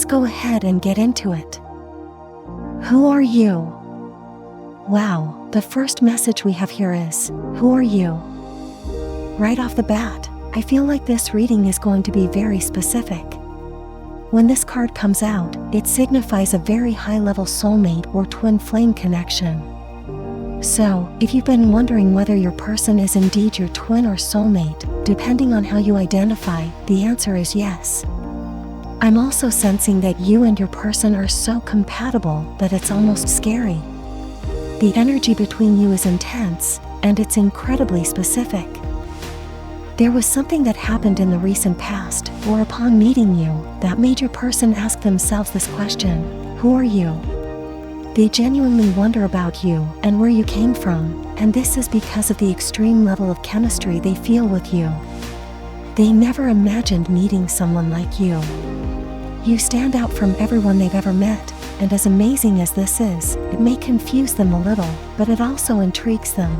go ahead and get into it. Who are you? Wow, the first message we have here is, who are you? Right off the bat, I feel like this reading is going to be very specific. When this card comes out, it signifies a very high-level soulmate or twin flame connection. So, if you've been wondering whether your person is indeed your twin or soulmate, depending on how you identify, the answer is yes. I'm also sensing that you and your person are so compatible that it's almost scary. The energy between you is intense, and it's incredibly specific. There was something that happened in the recent past, or upon meeting you, that made your person ask themselves this question: who are you? They genuinely wonder about you and where you came from, and this is because of the extreme level of chemistry they feel with you. They never imagined meeting someone like you. You stand out from everyone they've ever met, and as amazing as this is, it may confuse them a little, but it also intrigues them.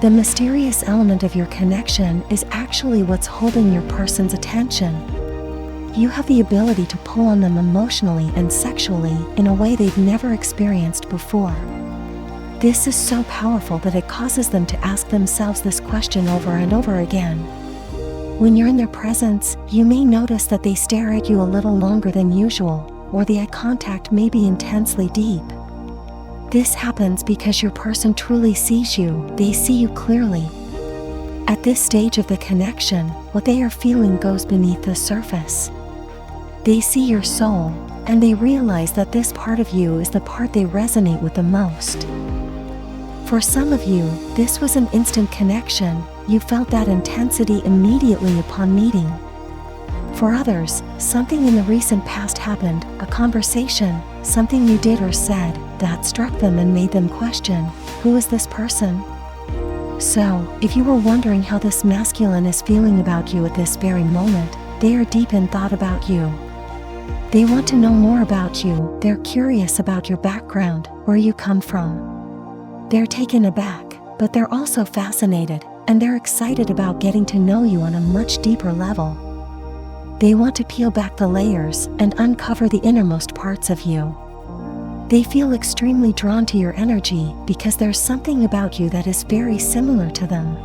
The mysterious element of your connection is actually what's holding your person's attention. You have the ability to pull on them emotionally and sexually in a way they've never experienced before. This is so powerful that it causes them to ask themselves this question over and over again. When you're in their presence, you may notice that they stare at you a little longer than usual, or the eye contact may be intensely deep. This happens because your person truly sees you, they see you clearly. At this stage of the connection, what they are feeling goes beneath the surface. They see your soul, and they realize that this part of you is the part they resonate with the most. For some of you, this was an instant connection. You felt that intensity immediately upon meeting. For others, something in the recent past happened, a conversation, something you did or said, that struck them and made them question, who is this person? So, if you were wondering how this masculine is feeling about you at this very moment, they are deep in thought about you. They want to know more about you, they're curious about your background, where you come from. They're taken aback, but they're also fascinated, and they're excited about getting to know you on a much deeper level. They want to peel back the layers and uncover the innermost parts of you. They feel extremely drawn to your energy because there's something about you that is very similar to them.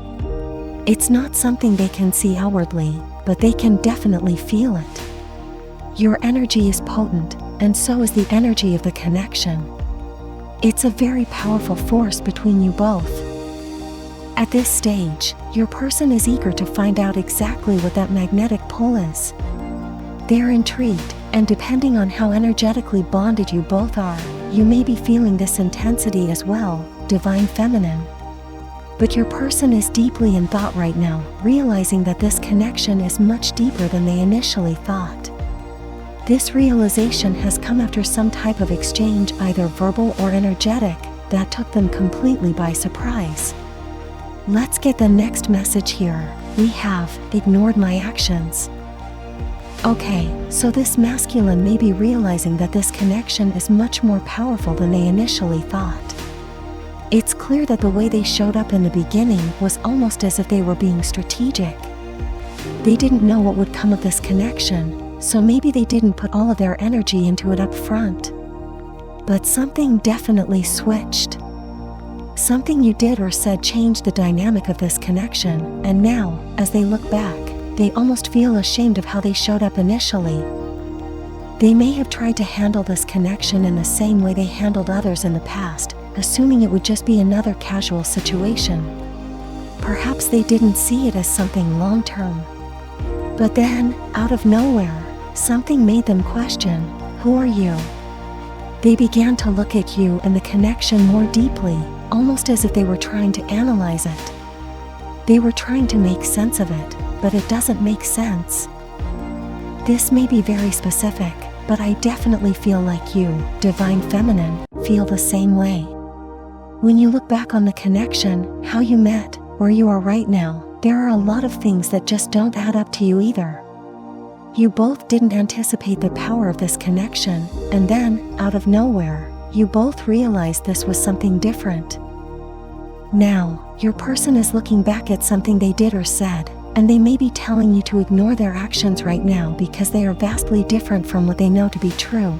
It's not something they can see outwardly, but they can definitely feel it. Your energy is potent, and so is the energy of the connection. It's a very powerful force between you both. At this stage, your person is eager to find out exactly what that magnetic pull is. They are intrigued, and depending on how energetically bonded you both are, you may be feeling this intensity as well, divine feminine. But your person is deeply in thought right now, realizing that this connection is much deeper than they initially thought. This realization has come after some type of exchange, either verbal or energetic, that took them completely by surprise. Let's get the next message here. We have ignored my actions. Okay, so this masculine may be realizing that this connection is much more powerful than they initially thought. It's clear that the way they showed up in the beginning was almost as if they were being strategic. They didn't know what would come of this connection, so maybe they didn't put all of their energy into it up front. But something definitely switched. Something you did or said changed the dynamic of this connection, and now, as they look back, they almost feel ashamed of how they showed up initially. They may have tried to handle this connection in the same way they handled others in the past, assuming it would just be another casual situation. Perhaps they didn't see it as something long-term. But then, out of nowhere, something made them question, who are you? They began to look at you and the connection more deeply, almost as if they were trying to analyze it. They were trying to make sense of it, but it doesn't make sense. This may be very specific, but I definitely feel like you, divine feminine, feel the same way. When you look back on the connection, how you met, where you are right now, there are a lot of things that just don't add up to you either. You both didn't anticipate the power of this connection, and then, out of nowhere, you both realized this was something different. Now, your person is looking back at something they did or said, and they may be telling you to ignore their actions right now because they are vastly different from what they know to be true.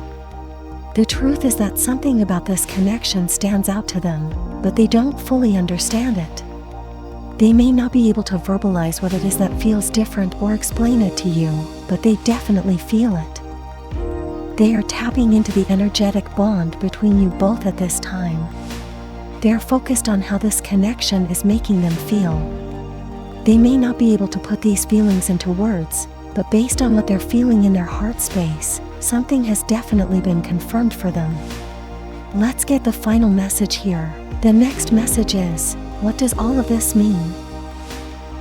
The truth is that something about this connection stands out to them, but they don't fully understand it. They may not be able to verbalize what it is that feels different or explain it to you, but they definitely feel it. They are tapping into the energetic bond between you both at this time. They're focused on how this connection is making them feel. They may not be able to put these feelings into words, but based on what they're feeling in their heart space, something has definitely been confirmed for them. Let's get the final message here. The next message is, what does all of this mean?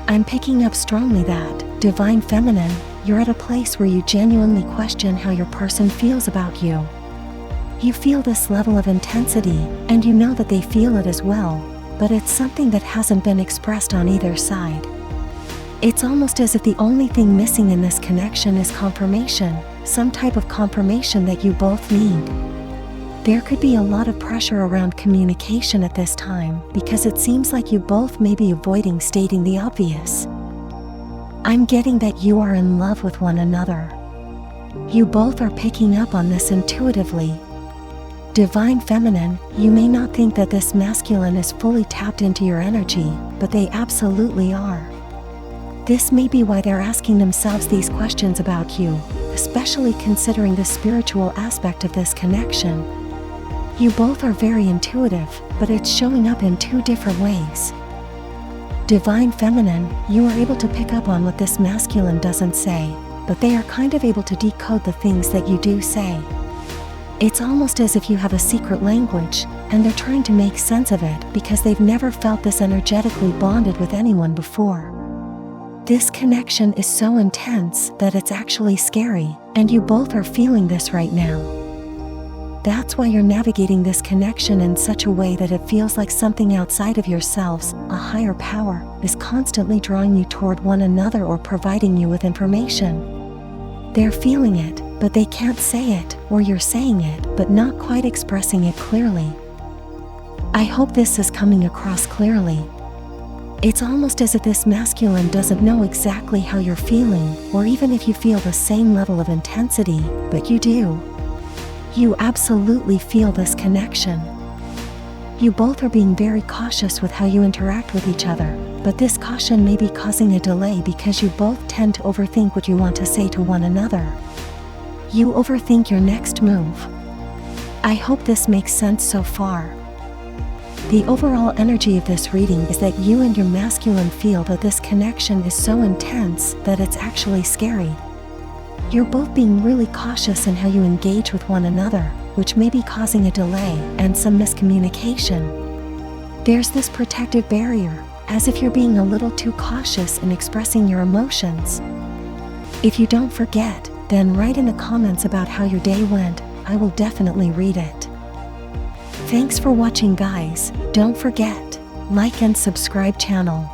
I'm picking up strongly that, Divine Feminine, you're at a place where you genuinely question how your person feels about you. You feel this level of intensity, and you know that they feel it as well, but it's something that hasn't been expressed on either side. It's almost as if the only thing missing in this connection is confirmation, some type of confirmation that you both need. There could be a lot of pressure around communication at this time because it seems like you both may be avoiding stating the obvious. I'm getting that you are in love with one another. You both are picking up on this intuitively. Divine Feminine, you may not think that this masculine is fully tapped into your energy, but they absolutely are. This may be why they're asking themselves these questions about you, especially considering the spiritual aspect of this connection. You both are very intuitive, but it's showing up in two different ways. Divine Feminine, you are able to pick up on what this masculine doesn't say, but they are kind of able to decode the things that you do say. It's almost as if you have a secret language, and they're trying to make sense of it because they've never felt this energetically bonded with anyone before. This connection is so intense that it's actually scary, and you both are feeling this right now. That's why you're navigating this connection in such a way that it feels like something outside of yourselves, a higher power, is constantly drawing you toward one another or providing you with information. They're feeling it, but they can't say it, or you're saying it, but not quite expressing it clearly. I hope this is coming across clearly. It's almost as if this masculine doesn't know exactly how you're feeling, or even if you feel the same level of intensity, but you do. You absolutely feel this connection. You both are being very cautious with how you interact with each other, but this caution may be causing a delay because you both tend to overthink what you want to say to one another. You overthink your next move. I hope this makes sense so far. The overall energy of this reading is that you and your masculine feel that this connection is so intense that it's actually scary. You're both being really cautious in how you engage with one another, which may be causing a delay and some miscommunication. There's this protective barrier, as if you're being a little too cautious in expressing your emotions. If you don't forget, then write in the comments about how your day went. I will definitely read it. Thanks for watching, guys. Don't forget, like and subscribe channel.